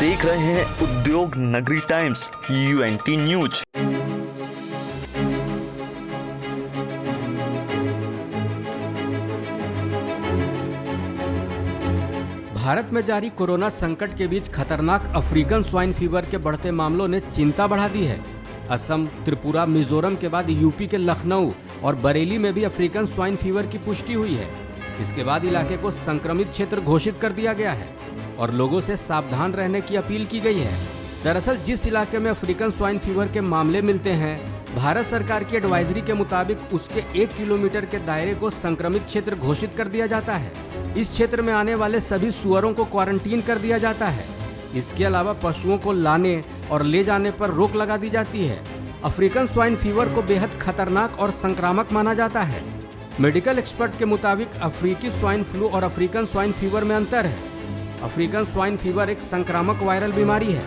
देख रहे हैं उद्योग नगरी टाइम्स UNT न्यूज। भारत में जारी कोरोना संकट के बीच खतरनाक अफ्रीकन स्वाइन फीवर के बढ़ते मामलों ने चिंता बढ़ा दी है। असम, त्रिपुरा, मिजोरम के बाद यूपी के लखनऊ और बरेली में भी अफ्रीकन स्वाइन फीवर की पुष्टि हुई है। इसके बाद इलाके को संक्रमित क्षेत्र घोषित कर दिया गया है और लोगों से सावधान रहने की अपील की गई है। दरअसल जिस इलाके में अफ्रीकन स्वाइन फीवर के मामले मिलते हैं, भारत सरकार की एडवाइजरी के मुताबिक उसके 1 किलोमीटर के दायरे को संक्रमित क्षेत्र घोषित कर दिया जाता है। इस क्षेत्र में आने वाले सभी सुअरों को क्वारंटीन कर दिया जाता है। इसके अलावा पशुओं को लाने और ले जाने पर रोक लगा दी जाती है। अफ्रीकन स्वाइन फीवर को बेहद खतरनाक और संक्रामक माना जाता है। मेडिकल एक्सपर्ट के मुताबिक अफ्रीकी स्वाइन फ्लू और अफ्रीकन स्वाइन फीवर में अंतर है। अफ्रीकन स्वाइन फीवर एक संक्रामक वायरल बीमारी है।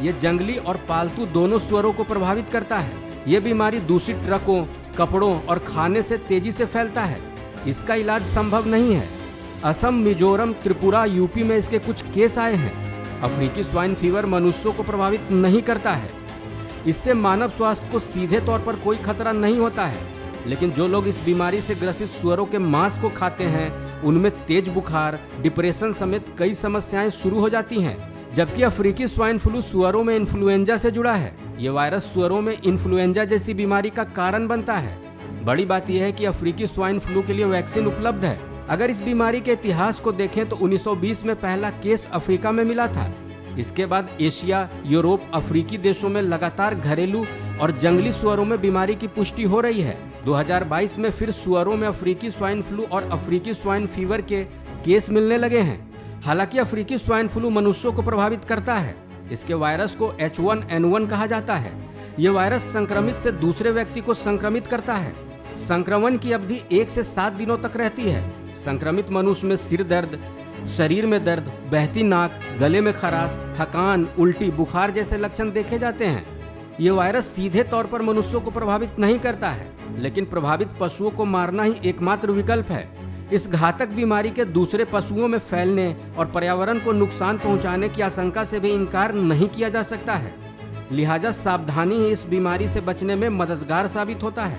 ये जंगली और पालतू दोनों सुअरों को प्रभावित करता है। ये बीमारी दूषित ट्रकों, कपड़ों और खाने से तेजी से फैलता है। इसका इलाज संभव नहीं है। असम, मिजोरम, त्रिपुरा, यूपी में इसके कुछ केस आए हैं। अफ्रीकी स्वाइन फीवर मनुष्यों को प्रभावित नहीं करता है। इससे मानव स्वास्थ्य को सीधे तौर पर कोई खतरा नहीं होता है, लेकिन जो लोग इस बीमारी से ग्रसित सुअरों के मांस को खाते हैं, उनमें तेज बुखार, डिप्रेशन समेत कई समस्याएं शुरू हो जाती हैं। जबकि अफ्रीकी स्वाइन फ्लू सुअरों में इन्फ्लुएंजा से जुड़ा है। ये वायरस सुअरों में इन्फ्लुएंजा जैसी बीमारी का कारण बनता है। बड़ी बात यह है कि अफ्रीकी स्वाइन फ्लू के लिए वैक्सीन उपलब्ध है। अगर इस बीमारी के इतिहास को देखें तो 1920 में पहला केस अफ्रीका में मिला था। इसके बाद एशिया, यूरोप, अफ्रीकी देशों में लगातार घरेलू और जंगली सुअरों में बीमारी की पुष्टि हो रही है। 2022 में फिर सुअरों में अफ्रीकी स्वाइन फ्लू और अफ्रीकी स्वाइन फीवर के केस मिलने लगे हैं। हालांकि अफ्रीकी स्वाइन फ्लू मनुष्यों को प्रभावित करता है। इसके वायरस को H1N1 कहा जाता है। ये वायरस संक्रमित से दूसरे व्यक्ति को संक्रमित करता है। संक्रमण की अवधि 1 से 7 दिनों तक रहती है। संक्रमित मनुष्य में सिर दर्द, शरीर में दर्द, बहती नाक, गले में खराश, थकान, उल्टी, बुखार जैसे लक्षण देखे जाते हैं। ये वायरस सीधे तौर पर मनुष्यों को प्रभावित नहीं करता है, लेकिन प्रभावित पशुओं को मारना ही एकमात्र विकल्प है। इस घातक बीमारी के दूसरे पशुओं में फैलने और पर्यावरण को नुकसान पहुंचाने की आशंका से भी इनकार नहीं किया जा सकता है। लिहाजा सावधानी ही इस बीमारी से बचने में मददगार साबित होता है।